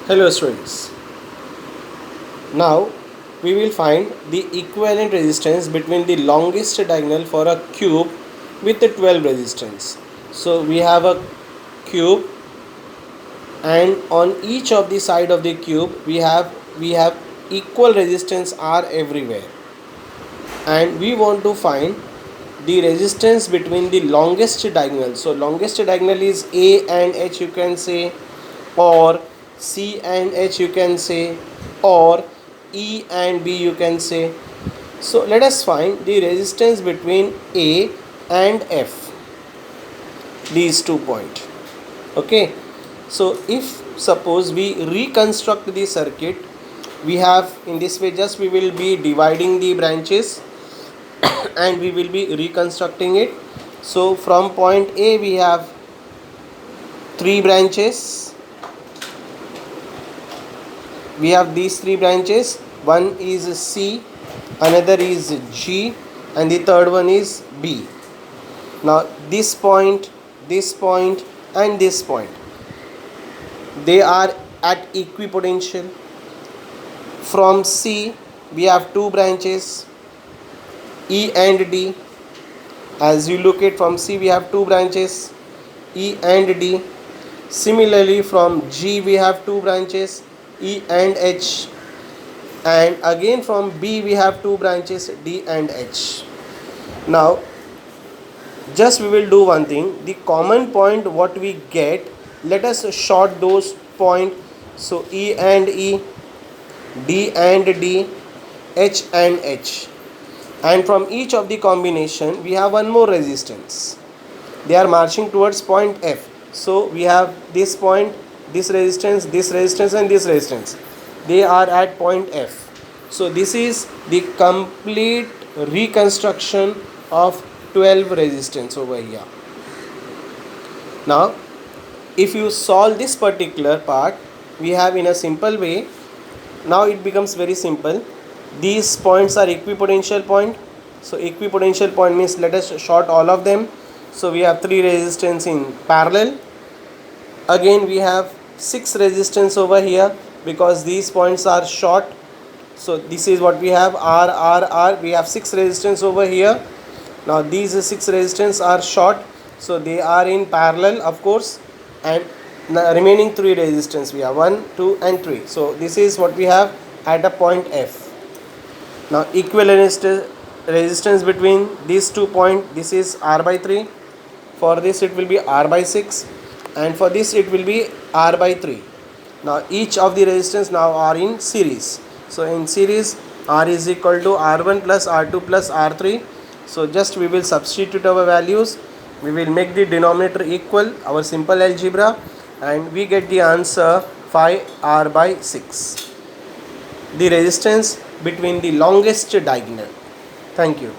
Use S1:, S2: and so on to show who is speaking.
S1: Hello students. Now we will find the equivalent resistance between the longest diagonal for a cube with the 12 resistance. So we have a cube, and on each of the side of the cube we have equal resistance R everywhere, and we want to find the resistance between the longest diagonal. So longest diagonal is A and H, you can say, or C and H, you can say, or E and B, you can say. So let us find the resistance between A and F, these 2 points. Okay, so if suppose we reconstruct the circuit, we have in this way, just we will be dividing the branches and we will be reconstructing it. So from point A we have 3 branches. We have these 3 branches. One is C, another is G, and the third one is B. Now this point, and this point, they are at equipotential. From C we have 2 branches, E and D. As you look at from C we have 2 branches, E and D. Similarly from G we have 2 branches, E and H, and again from B we have 2 branches, D and H. Now just we will do one thing, the common point what we get, let us short those point. So E and E, D and D, H and H, and from each of the combination we have one more resistance. They are marching towards point F. So we have this point, this resistance, and this resistance. They are at point F. So this is the complete reconstruction of 12 resistance over here. Now if you solve this particular part, we have in a simple way. Now it becomes very simple. These points are equipotential point. So equipotential point means let us short all of them. So we have 3 resistance in parallel. Again we have 6 resistance over here because these points are short. So this is what we have, R. We have 6 resistance over here. Now these 6 resistance are short, so they are in parallel, of course, and the remaining 3 resistance we have 1, 2 and 3. So this is what we have at a point F. Now equivalent resistance between these 2 points, this is R by 3. For this it will be R by 6, and for this it will be R by 3. Now each of the resistance now are in series. So in series, R is equal to R1 plus R2 plus R3. So just we will substitute our values. We will make the denominator equal, our simple algebra, and we get the answer 5R by 6. The resistance between the longest diagonal. Thank you.